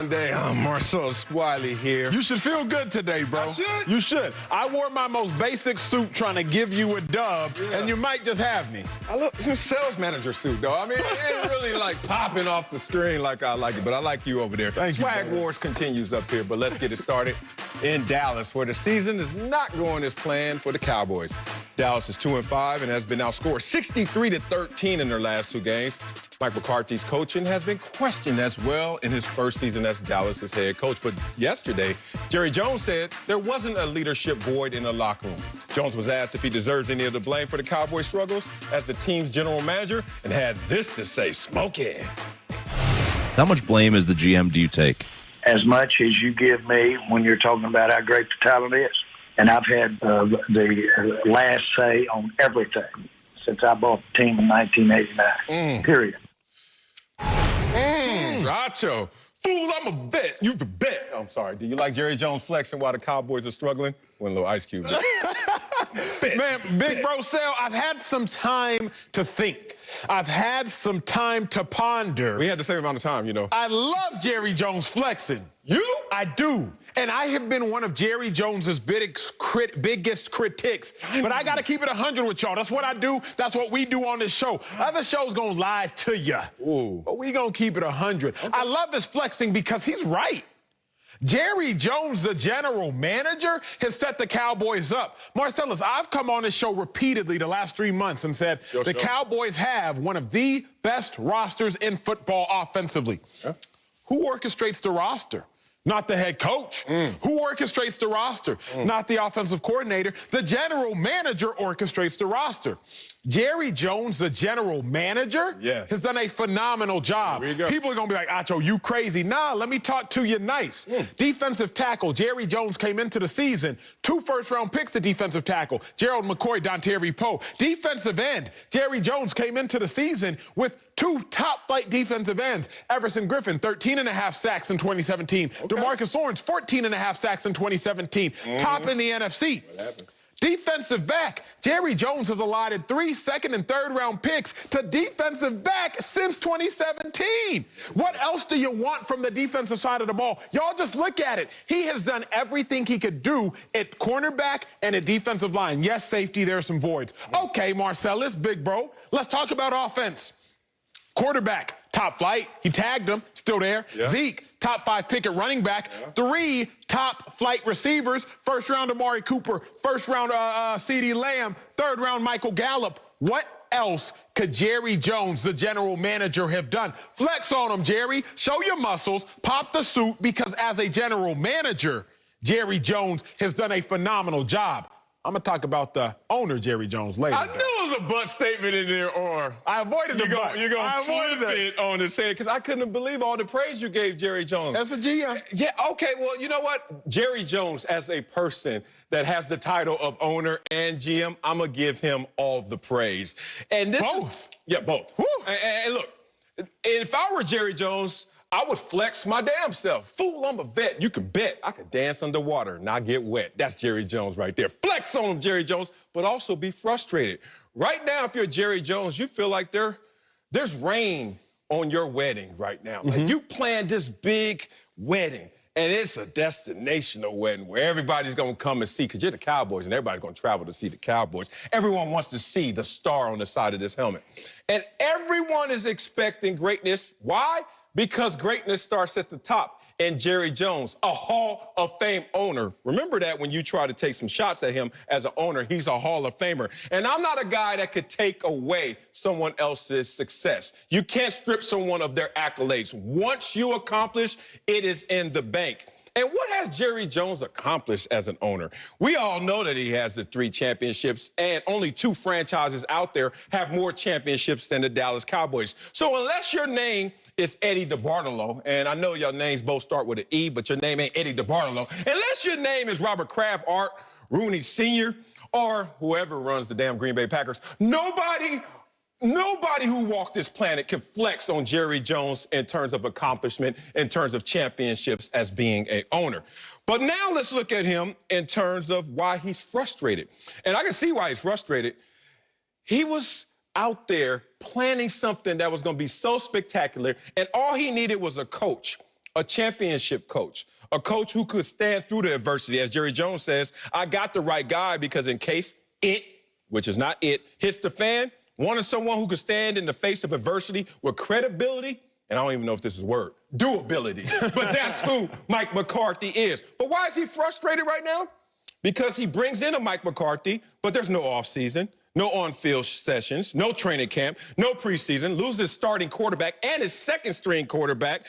Day, Marcellus Wiley here. You should feel good today, bro. I should? You should. I wore my most basic suit trying to give you a dub, and you might just have me. I look, it's a sales manager suit, though. I mean, it ain't really like popping off the screen like I like it, but I like you over there. Thank you, Swag brother. Wars continues up here, but let's get it started in Dallas, where the season is not going as planned for the Cowboys. Dallas is 2-5 and has been outscored 63-13 in their last two games. Mike McCarthy's coaching has been questioned as well in his first season as Dallas's head coach. But yesterday, Jerry Jones said there wasn't a leadership void in the locker room. Jones was asked if he deserves any of the blame for the Cowboys' struggles as the team's general manager and had this to say, "Smokey." How much blame as the GM do you take? As much as you give me when you're talking about how great the talent is. And I've had the last say on everything since I bought the team in 1989, period. Racho. Fool, I'm a vet. You the bet. I'm sorry. Do you like Jerry Jones flexing while the Cowboys are struggling? One little Ice Cube. Man, Big Bro Sal, I've had some time to think. I've had some time to ponder. We had the same amount of time, you know. I love Jerry Jones flexing. You? I do. And I have been one of Jerry Jones's biggest critics. But I got to keep it 100 with y'all. That's what I do. That's what we do on this show. Other shows going to lie to you. But we going to keep it 100. Okay. I love this flexing because he's right. Jerry Jones, the general manager, has set the Cowboys up. Marcellus, I've come on this show repeatedly the last 3 months and said the Cowboys have one of the best rosters in football offensively. Yeah. Who orchestrates the roster? Not the head coach. Who orchestrates the roster? Not the offensive coordinator. The general manager orchestrates the roster. Jerry Jones, the general manager, has done a phenomenal job. People are going to be like, Acho, you crazy. Nah, let me talk to you nice. Defensive tackle, Jerry Jones came into the season. 2 first-round picks to defensive tackle, Gerald McCoy, Dontari Poe. Defensive end, Jerry Jones came into the season with 2 top-flight defensive ends. Everson Griffin, 13.5 sacks in 2017. DeMarcus Lawrence, 14.5 sacks in 2017. Top in the NFC. What happened? Defensive back, Jerry Jones has allotted 3 second and third round picks to defensive back since 2017. What else do you want from the defensive side of the ball? Y'all just look at it. He has done everything he could do at cornerback and at defensive line. Yes, safety, there's some voids. Okay, Marcellus, big bro, let's talk about offense. Quarterback, top flight. He tagged him, still there. Zeke, top 5 pick at running back. 3 top flight receivers. First round Amari Cooper. First round CeeDee Lamb. Third round Michael Gallup. What else could Jerry Jones, the general manager, have done? Flex on him, Jerry. Show your muscles. Pop the suit, because as a general manager, Jerry Jones has done a phenomenal job. I'm going to talk about the owner, Jerry Jones, later. I knew it was a butt statement in there, or I avoided the butt. You're going to flip it on his head, because I couldn't believe all the praise you gave Jerry Jones. As a GM. Yeah, okay, well, you know what? Jerry Jones, as a person that has the title of owner and GM, I'm going to give him all the praise. And this both? Yeah, both. And look, if I were Jerry Jones, I would flex my damn self. Fool, I'm a vet. You can bet I could dance underwater and not get wet. That's Jerry Jones right there. Flex on him, Jerry Jones, but also be frustrated. Right now, if you're Jerry Jones, you feel like there's rain on your wedding right now. Like you planned this big wedding, and it's a destinational wedding where everybody's going to come and see, because you're the Cowboys, and everybody's going to travel to see the Cowboys. Everyone wants to see the star on the side of this helmet. And everyone is expecting greatness. Why? Because greatness starts at the top. And Jerry Jones, a Hall of Fame owner. Remember that when you try to take some shots at him as an owner, he's a Hall of Famer. And I'm not a guy that could take away someone else's success. You can't strip someone of their accolades. Once you accomplish, it is in the bank. And what has Jerry Jones accomplished as an owner? We all know that he has the 3 championships, and only 2 franchises out there have more championships than the Dallas Cowboys. So unless your name is Eddie DeBartolo, and I know your names both start with an E, but your name ain't Eddie DeBartolo, unless your name is Robert Kraft, Art Rooney Sr., or whoever runs the damn Green Bay Packers, nobody who walked this planet can flex on Jerry Jones in terms of accomplishment, in terms of championships as being an owner. But now let's look at him in terms of why he's frustrated. And I can see why he's frustrated. He was out there planning something that was going to be so spectacular, and all he needed was a coach a championship coach, a coach who could stand through the adversity. As Jerry Jones says, I got the right guy because in case it, which is not it, hits the fan, wanted someone who could stand in the face of adversity with credibility, and I don't even know if this is a word, doability. But that's who Mike McCarthy is. But why is he frustrated right now? Because he brings in a Mike McCarthy, but there's no offseason, no on-field sessions, no training camp, no preseason, loses his starting quarterback and his second-string quarterback,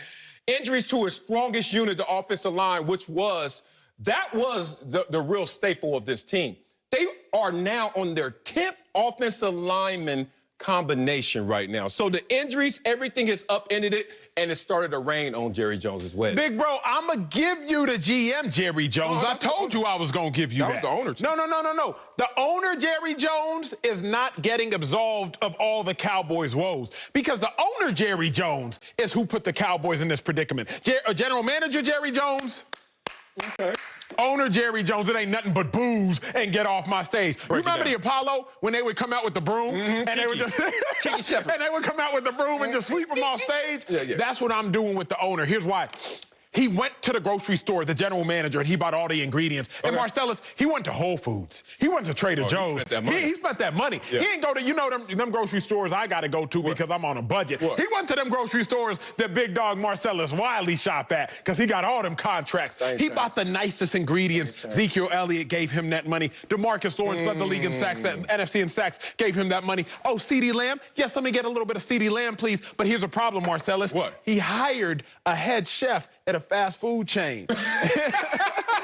injuries to his strongest unit, the offensive line, which was the real staple of this team. They are now on their 10th offensive lineman combination right now. So the injuries, everything has upended it, and it started to rain on Jerry Jones's wedding. Big bro, I'm going to give you the GM, Jerry Jones. I told you I was going to give you that. That was the owner, too. No. The owner, Jerry Jones, is not getting absolved of all the Cowboys' woes because the owner, Jerry Jones, is who put the Cowboys in this predicament. General manager, Jerry Jones. Okay. Owner Jerry Jones, it ain't nothing but booze and get off my stage. You remember the Apollo when they would come out with the broom and they would just and they would come out with the broom and just sweep them off stage? Yeah. That's what I'm doing with the owner. Here's why. He went to the grocery store, the general manager, and he bought all the ingredients. Okay. And Marcellus, he went to Whole Foods. He went to Trader Joe's. He spent that money. Yeah. He ain't go to, them grocery stores I got to go to because I'm on a budget. He went to them grocery stores that big dog Marcellus Wiley shop at because he got all them contracts. He bought the nicest ingredients. Ezekiel Elliott gave him that money. DeMarcus Lawrence led the league in sacks. NFC in sacks gave him that money. Oh, CeeDee Lamb? Yes, let me get a little bit of CeeDee Lamb, please. But here's a problem, Marcellus. What? He hired a head chef at a fast food chain.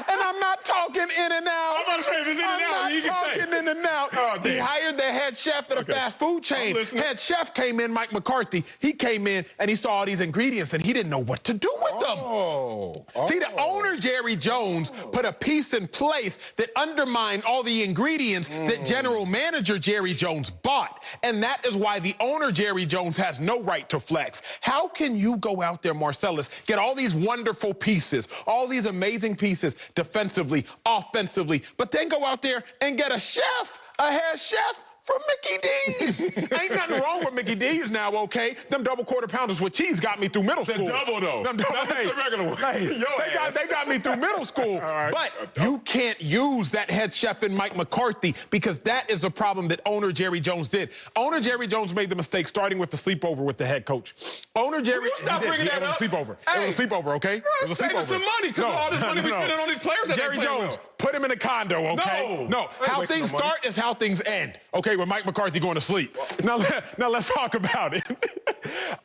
And I'm not talking in and out. I'm about to say, if it's in and out, you can stay. I'm not talking in and out. Oh, he hired the head chef at a fast food chain. Head chef came in, Mike McCarthy. He came in and he saw all these ingredients and he didn't know what to do with them. See, the owner, Jerry Jones, put a piece in place that undermined all the ingredients that general manager Jerry Jones bought. And that is why the owner, Jerry Jones, has no right to flex. How can you go out there, Marcellus, get all these wonderful pieces, all these amazing pieces defensively, offensively, but then go out there and get a chef, a head chef from Mickey D's. Ain't nothing wrong with Mickey D's now, okay? Them double quarter pounders with cheese got me through middle school. The double, though. Them double, not just the regular one. They got me through middle school. But you can't use that head chef in Mike McCarthy because that is the problem that owner Jerry Jones did. Owner Jerry Jones made the mistake starting with the sleepover with the head coach. Owner Jerry... Stop bringing that up. It was a sleepover. Hey, it was a sleepover, okay? It was a saving some money because all this money we spending on these players that Jerry Jones, put him in a condo, okay? No. How things start is how things end, okay? With Mike McCarthy going to sleep. Now let's talk about it.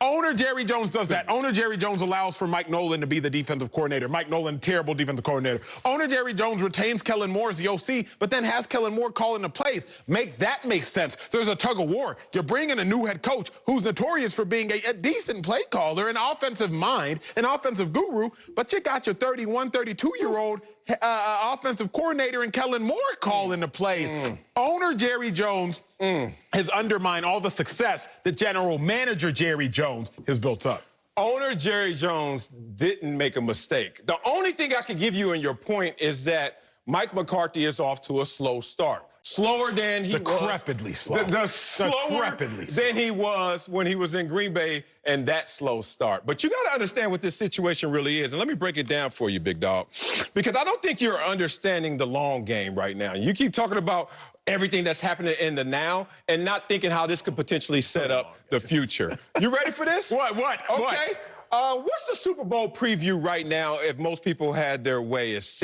Owner Jerry Jones does that. Owner Jerry Jones allows for Mike Nolan to be the defensive coordinator. Mike Nolan, terrible defensive coordinator. Owner Jerry Jones retains Kellen Moore as the OC, but then has Kellen Moore calling the plays. Make that make sense. There's a tug of war. You're bringing a new head coach who's notorious for being a decent play caller, an offensive mind, an offensive guru, but you got your 31, 32-year-old offensive coordinator and Kellen Moore calling the plays. Owner Jerry Jones has undermined all the success that general manager Jerry Jones has built up. Owner Jerry Jones didn't make a mistake. The only thing I can give you in your point is that Mike McCarthy is off to a slow start. Slower than he was. Decrepitly slow. Slower than he was when he was in Green Bay, and that slow start. But you got to understand what this situation really is. And let me break it down for you, big dog. Because I don't think you're understanding the long game right now. You keep talking about everything that's happening in the now and not thinking how this could potentially set up the future. You ready for this? What? Okay. What's the Super Bowl preview right now if most people had their way?